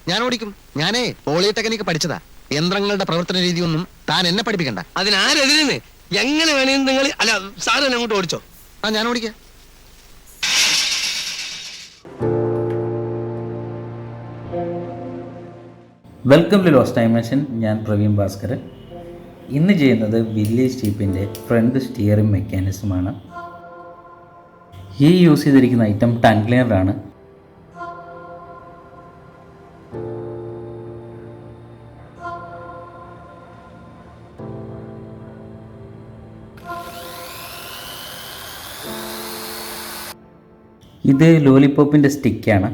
ഞാൻ ഓടിക്കും. ഞാനേ പോളിടെക്നിക്ക് പഠിച്ചതാ. യന്ത്രങ്ങളുടെ പ്രവർത്തന രീതിയൊന്നും താൻ എന്നെ പഠിപ്പിക്കണ്ട. അതിനാരെതിരെന്ന് എങ്ങനെ വേണമെന്ന് നിങ്ങൾ അല്ല സാധനം അങ്ങോട്ട് ഓടിച്ചോ. ഞാൻ ഓടിക്കാം. Welcome to lost dimension. ഞാൻ പ്രവീൺ ഭാസ്കർ. ഇന്ന് ചെയ്യുന്നത് വില്ലീസ് ജീപ്പിൻ്റെ ഫ്രണ്ട് സ്റ്റിയറിംഗ് മെക്കാനിസമാണ്. ഈ യൂസ് ചെയ്തിരിക്കുന്ന ഐറ്റം ടങ് ക്ലിയറാണ്. ഇത് ലോലിപോപ്പിൻ്റെ സ്റ്റിക്കാണ്.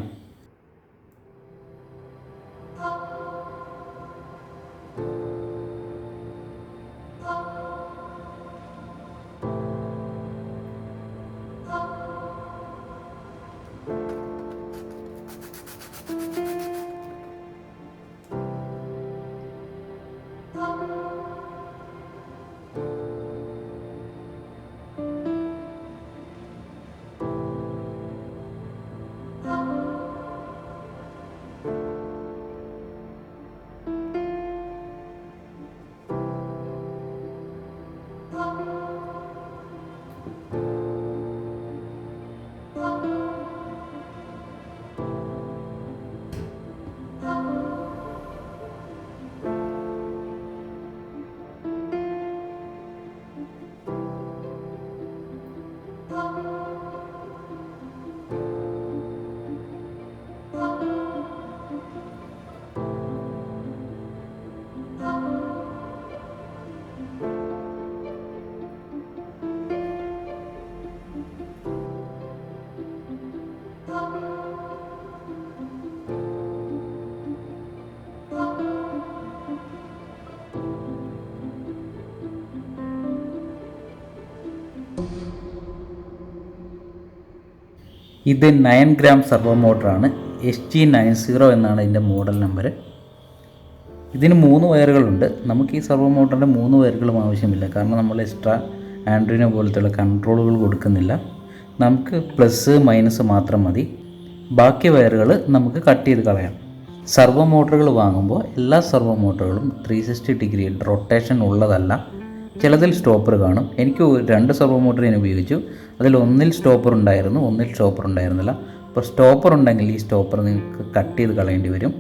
ഇത് 9 ഗ്രാം സർവോ മോട്ടറാണ്. SG90 എന്നാണ് ഇതിൻ്റെ മോഡൽ നമ്പർ. ഇതിന് 3 വയറുകളുണ്ട്. നമുക്ക് ഈ സർവോ മോട്ടറിൻ്റെ 3 വയറുകളും ആവശ്യമില്ല. കാരണം നമ്മൾ എക്സ്ട്രാ ആൻഡ്രോയിനോ പോലത്തെയുള്ള കൺട്രോളുകൾ കൊടുക്കുന്നില്ല. നമുക്ക് പ്ലസ് മൈനസ് മാത്രം മതി. ബാക്കി വയറുകൾ നമുക്ക് കട്ട് ചെയ്ത് കളയാം. സർവോ മോട്ടറുകൾ വാങ്ങുമ്പോൾ എല്ലാ സർവോ മോട്ടറുകളും 360 ഡിഗ്രി റൊട്ടേഷൻ ഉള്ളതല്ല. ചിലതിൽ സ്റ്റോപ്പർ കാണും. എനിക്ക് 2 സർവോ മോട്ടർ ഞാൻ ഉപയോഗിച്ചു. അതിൽ ഒന്നിൽ സ്റ്റോപ്പർ ഉണ്ടായിരുന്നു, ഒന്നിൽ സ്റ്റോപ്പർ ഉണ്ടായിരുന്നില്ല. അപ്പോൾ സ്റ്റോപ്പർ ഉണ്ടെങ്കിൽ ഈ സ്റ്റോപ്പർ നിങ്ങൾക്ക് കട്ട് ചെയ്ത് കളയേണ്ടി വരും.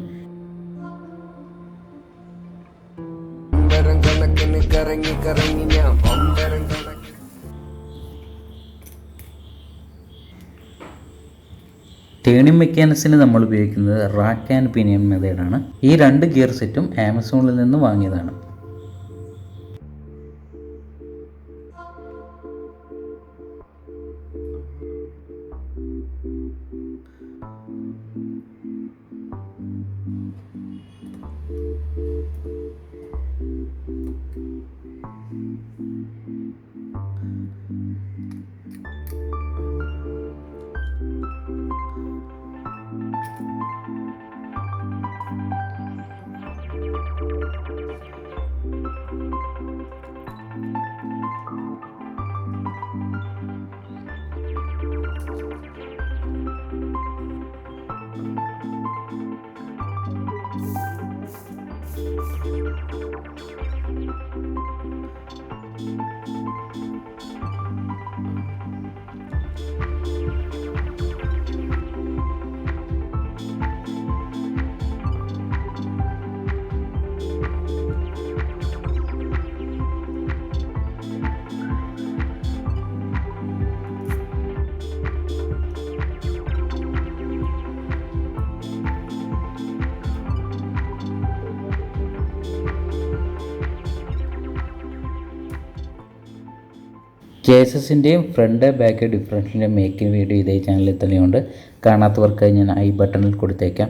ടേണിംഗ് മെക്കാനിക്സിന് നമ്മൾ ഉപയോഗിക്കുന്നത് റാക്ക് ആൻഡ് പിനിയൻ മെത്തേഡാണ്. ഈ 2 ഗിയർ സെറ്റും ആമസോണിൽ നിന്ന് വാങ്ങിയതാണ്. ജേസസിൻ്റെയും ഫ്രണ്ട് ബാക്ക് ഡിഫറൻഷ്യലിൻ്റെ മേക്കിംഗ് വീഡിയോ ഇതേ ചാനലിൽ തന്നെയുണ്ട്. കാണാത്തവർക്ക് ഞാൻ ഐ ബട്ടണിൽ കൊടുത്തേക്കാം.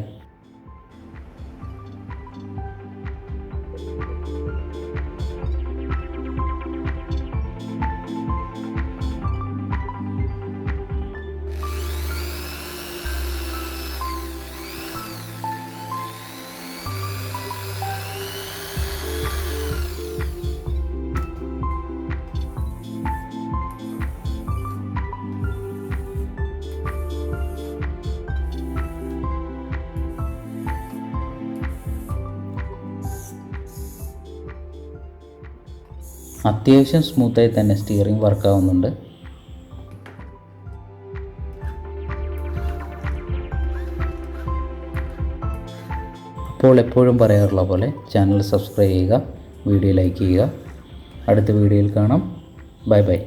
അത്യാവശ്യം സ്മൂത്തായി തന്നെ സ്റ്റിയറിംഗ് വർക്കാവുന്നുണ്ട്. അപ്പോൾ എപ്പോഴും പറയാറുള്ള പോലെ ചാനൽ സബ്സ്ക്രൈബ് ചെയ്യുക, വീഡിയോ ലൈക്ക് ചെയ്യുക. അടുത്ത വീഡിയോയിൽ കാണാം. Bye bye.